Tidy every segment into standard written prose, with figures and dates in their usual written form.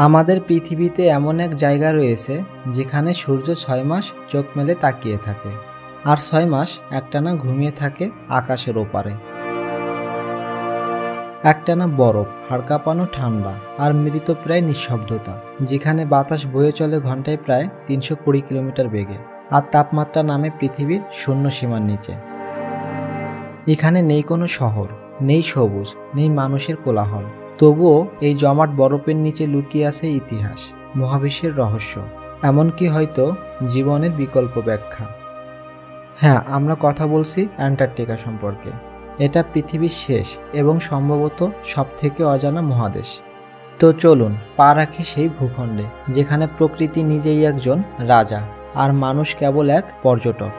আমাদের পৃথিবীতে এমন এক জায়গা রয়েছে যেখানে সূর্য ৬ মাস চোখ মেলে তাকিয়ে থাকে আর ৬ মাস একটানা ঘুমিয়ে থাকে আকাশের ওপারে। একটানা বরফ, হাড় কাঁপানো ঠান্ডা আর মৃতপ্রায় নিঃশব্দতা, যেখানে বাতাস বয়ে চলে ঘন্টায় প্রায় ৩২০ কিলোমিটার বেগে আর তাপমাত্রা নামে পৃথিবীর শূন্য সীমার নিচে। এখানে নেই কোনো শহর, নেই সবুজ, নেই মানুষের কোলাহল, তবুও এই জমাট বরফের নিচে লুকিয়ে আছে ইতিহাস, মহাবিশ্বের রহস্য, এমনকি হয়তো জীবনের বিকল্প ব্যাখ্যা। হ্যাঁ, আমরা কথা বলছি অ্যান্টার্কটিকা সম্পর্কে। এটা পৃথিবীর শেষ এবং সম্ভবত সবথেকে অজানা মহাদেশ। তো চলুন পা রাখি সেই ভূখণ্ডে, যেখানে প্রকৃতি নিজেই একজন রাজা আর মানুষ কেবল এক পর্যটক।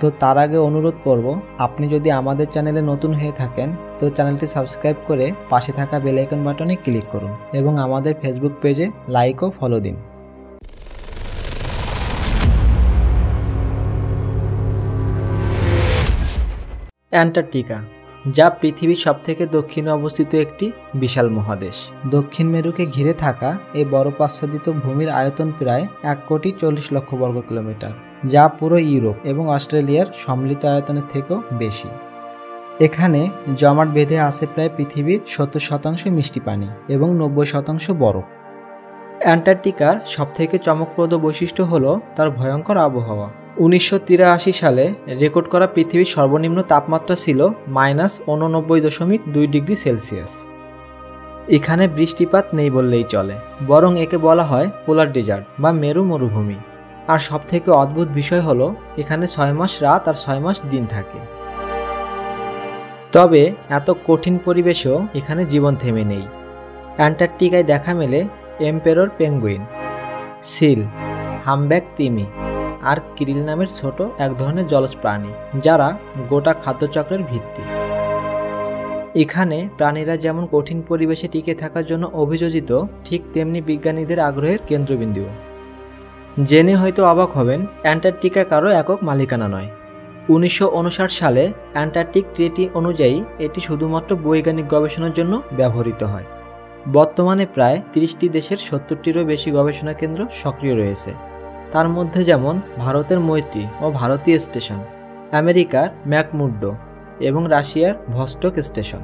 তো তার আগে অনুরোধ করব, আপনি যদি আমাদের চ্যানেলে নতুন হয়ে থাকেন তো চ্যানেলটি সাবস্ক্রাইব করে পাশে থাকা বেল আইকন বাটনে ক্লিক করুন এবং আমাদের ফেসবুক পেজে লাইক ও ফলো দিন। অ্যান্টার্কটিকা, যা পৃথিবীর সবথেকে দক্ষিণে অবস্থিত একটি বিশাল মহাদেশ। দক্ষিণ মেরুকে ঘিরে থাকা এই বরফ আচ্ছাদিত ভূমির আয়তন প্রায় ১,৪০,০০,০০০ বর্গ কিলোমিটার, যা পুরো ইউরোপ এবং অস্ট্রেলিয়ার সম্মিলিত আয়তনের থেকেও বেশি। এখানে জমাট বেঁধে আছে প্রায় পৃথিবীর ৭০% মিষ্টি পানি এবং ৯০% বরফ। অ্যান্টার্কটিকার সবথেকে চমকপ্রদ বৈশিষ্ট্য হল তার ভয়ঙ্কর আবহাওয়া। ১৯৮৩ সালে রেকর্ড করা পৃথিবীর সর্বনিম্ন তাপমাত্রা ছিল -৮৯.২ ডিগ্রি সেলসিয়াস। এখানে বৃষ্টিপাত নেই বললেই চলে, বরং একে বলা হয় পোলার ডেজার্ট বা মেরু মরুভূমি। আর সবথেকে অদ্ভুত বিষয় হলো এখানে ৬ মাস রাত আর ৬ মাস দিন থাকে। তবে এত কঠিন পরিবেশেও এখানে জীবন থেমে নেই। অ্যান্টার্কটিকায় দেখা মেলে এম্পেরর পেঙ্গুইন, সিল, হামব্যাক তিমি আর কিরিল নামের ছোট এক ধরনের জলজ প্রাণী, যারা গোটা খাদ্যচক্রের ভিত্তি। এখানে প্রাণীরা যেমন কঠিন পরিবেশে টিকে থাকার জন্য অভিযোজিত, ঠিক তেমনি বিজ্ঞানীদের আগ্রহের কেন্দ্রবিন্দু। জেনে হয়তো অবাক হবেন, অ্যান্টার্কটিকা কারো একক মালিকানা নয়। ১৯৫৯ সালে অ্যান্টার্কটিক ট্রিটি অনুযায়ী এটি শুধুমাত্র বৈজ্ঞানিক গবেষণার জন্য ব্যবহৃত হয়। বর্তমানে প্রায় ৩০টি দেশের ৭০টিরও বেশি গবেষণা কেন্দ্র সক্রিয় রয়েছে। তার মধ্যে যেমন ভারতের মৈত্রী ও ভারতীয় স্টেশন, আমেরিকার ম্যাকমুর্ডো এবং রাশিয়ার ভস্টক স্টেশন।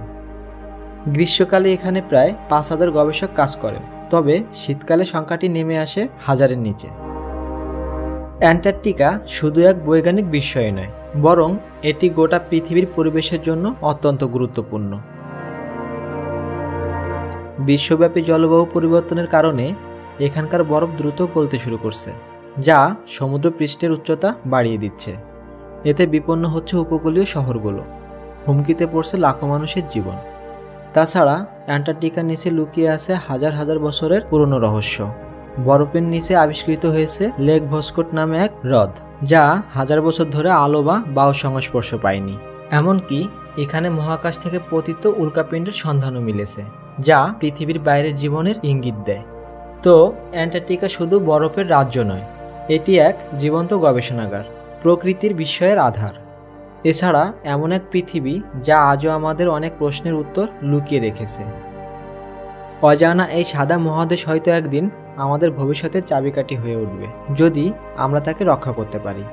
গ্রীষ্মকালে এখানে প্রায় ৫,০০০ গবেষক কাজ করেন, তবে শীতকালে সংখ্যাটি নেমে আসে হাজারের নিচে। অ্যান্টার্কটিকা শুধু এক বৈজ্ঞানিক বিস্ময় নয়, বরং এটি গোটা পৃথিবীর পরিবেশের জন্য অত্যন্ত গুরুত্বপূর্ণ। বিশ্বব্যাপী জলবায়ু পরিবর্তনের কারণে এখানকার বরফ দ্রুত গলতে শুরু করছে, যা সমুদ্রপৃষ্ঠের উচ্চতা বাড়িয়ে দিচ্ছে। এতে বিপন্ন হচ্ছে উপকূলীয় শহরগুলো, হুমকিতে পড়ছে লাখো মানুষের জীবন। তাছাড়া অ্যান্টার্কটিকার নিচে লুকিয়ে আছে হাজার হাজার বছরের পুরনো রহস্য। বরফের নিচে আবিষ্কৃত হয়েছে লেক ভস্কোট নামে এক হ্রদ, যা হাজার বছর ধরে আলো বা বায়ুর সংস্পর্শ পায়নি। এমনকি এখানে মহাকাশ থেকে পতিত উল্কাপিণ্ডের সন্ধানও মিলেছে, যা পৃথিবীর বাইরের জীবনের ইঙ্গিত দেয়। তো অ্যান্টার্কটিকা শুধু বরফের রাজ্য নয়, এটি এক জীবন্ত গবেষণাগার, প্রকৃতির বিস্ময়ের আধার। এছাড়া এমন এক পৃথিবী যা আজও আমাদের অনেক প্রশ্নের উত্তর লুকিয়ে রেখেছে। অজানা এই সাদা মহাদেশ হয়তো একদিন আমাদের ভবিষ্যতের চাবিকাঠি হয়ে উঠবে, যদি আমরা তাকে রক্ষা করতে পারি।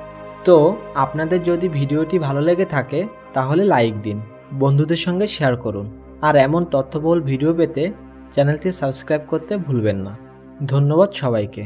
তো আপনাদের যদি ভিডিওটি ভালো লেগে থাকে তাহলে লাইক দিন, বন্ধুদের সঙ্গে শেয়ার করুন, আর এমন তথ্যবহুল ভিডিও পেতে চ্যানেলটি সাবস্ক্রাইব করতে ভুলবেন না। ধন্যবাদ সবাইকে।